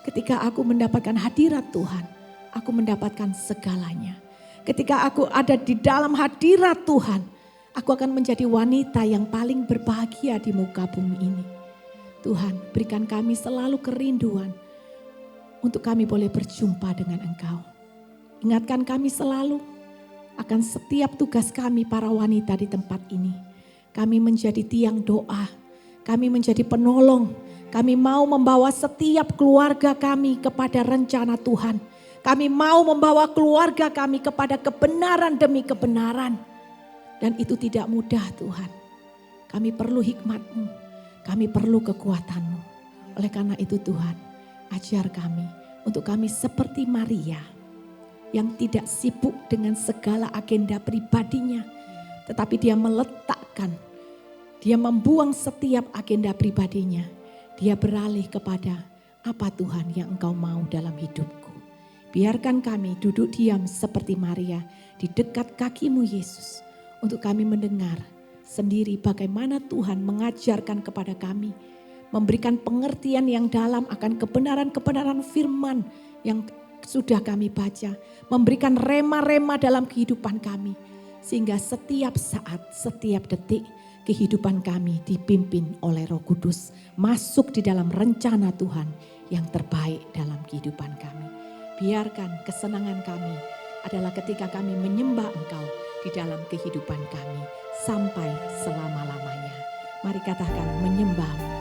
Ketika aku mendapatkan hadirat Tuhan, aku mendapatkan segalanya. Ketika aku ada di dalam hadirat Tuhan, aku akan menjadi wanita yang paling berbahagia di muka bumi ini. Tuhan, berikan kami selalu kerinduan untuk kami boleh berjumpa dengan Engkau. Ingatkan kami selalu akan setiap tugas kami para wanita di tempat ini. Kami menjadi tiang doa, kami menjadi penolong. Kami mau membawa setiap keluarga kami kepada rencana Tuhan. Kami mau membawa keluarga kami kepada kebenaran demi kebenaran. Dan itu tidak mudah Tuhan. Kami perlu hikmat-Mu, kami perlu kekuatan-Mu. Oleh karena itu Tuhan, ajar kami untuk kami seperti Maria yang tidak sibuk dengan segala agenda pribadinya. Tetapi dia meletakkan, dia membuang setiap agenda pribadinya. Dia beralih kepada apa Tuhan yang Engkau mau dalam hidupku. Biarkan kami duduk diam seperti Maria di dekat kaki-Mu Yesus. Untuk kami mendengar sendiri bagaimana Tuhan mengajarkan kepada kami. Memberikan pengertian yang dalam akan kebenaran-kebenaran firman yang sudah kami baca, memberikan rema-rema dalam kehidupan kami. Sehingga setiap saat, setiap detik kehidupan kami dipimpin oleh Roh Kudus. Masuk di dalam rencana Tuhan yang terbaik dalam kehidupan kami. Biarkan kesenangan kami adalah ketika kami menyembah Engkau di dalam kehidupan kami sampai selama-lamanya. Mari katakan menyembah.